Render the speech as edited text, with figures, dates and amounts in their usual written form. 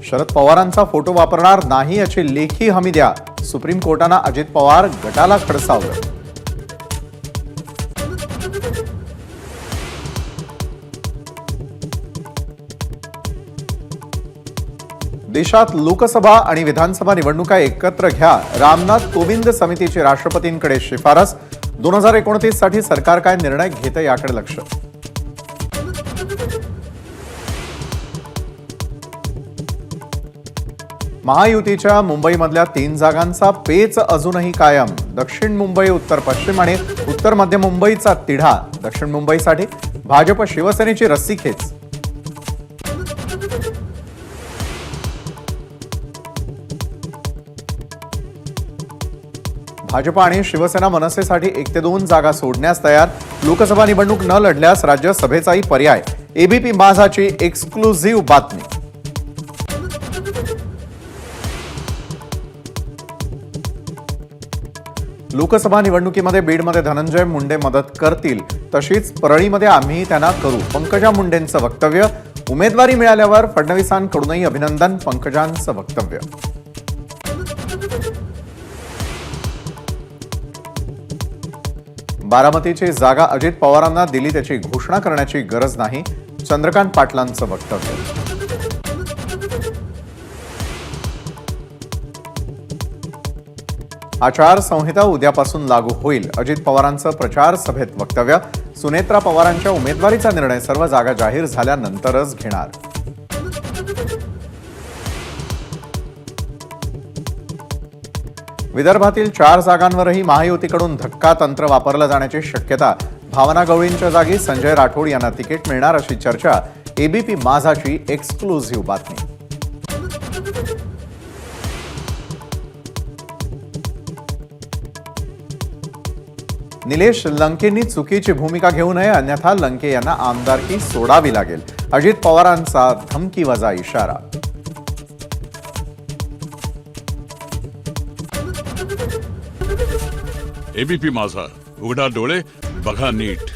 शरद पवारांचा फोटो वापरणार नाही याची लेखी हमी द्या. सुप्रीम कोर्टानं अजित पवार गटाला खडसावलं. देशात लोकसभा आणि विधानसभा निवडणुका एकत्र घ्या. रामनाथ कोविंद समितीची राष्ट्रपतींकडे शिफारस. 2029 साठी सरकार काय निर्णय घेतं याकडे लक्ष. महायुतीच्या मुंबईमधल्या 3 जागांचा पेच अजूनही कायम. दक्षिण मुंबई, उत्तर पश्चिम आणि उत्तर मध्य मुंबईचा तिढा. दक्षिण मुंबईसाठी भाजप शिवसेनेची रस्सीखेच. भाजप आणि शिवसेना मनसेसाठी 1 ते 2 जागा सोडण्यास तयार. लोकसभा निवडणूक न लढल्यास राज्यसभेचाही पर्याय. एबीपी माझाची एक्सक्लुझिव्ह बातमी. लोकसभा निवडणुकीमध्ये बीडमध्ये धनंजय मुंडे मदत करतील, तशीच परळीमध्ये आम्ही त्यांना करू. पंकजा मुंडेंचं वक्तव्य. उमेदवारी मिळाल्यावर फडणवीसांकडूनही अभिनंदन. पंकजांचं वक्तव्य. बारामतीची जागा अजित पवारांना दिली त्याची घोषणा करण्याची गरज नाही. चंद्रकांत पाटलांचं वक्तव्य. आचारसंहिता उद्यापासून लागू होईल. अजित पवारांचं प्रचार सभेत वक्तव्य. सुनेत्रा पवारांच्या उमेदवारीचा निर्णय सर्व जागा जाहीर झाल्यानंतरच घेणार. विदर्भातील 4 जागांवरही महायुतीकडून धक्का तंत्र वापरलं जाण्याची शक्यता. भावना गवळींच्या जागी संजय राठोड यांना तिकीट मिळणार अशी चर्चा. एबीपी माझाची एक्सक्लुझिव्ह बातमी. निलेश लंकेंनी चुकीची भूमिका घेऊ नये, अन्यथा लंके यांना आमदारकी सोडावी लागेल. अजित पवारांचा धमकीवजा इशारा. एबीपी माझा, उघडा डोळे बघा नीट.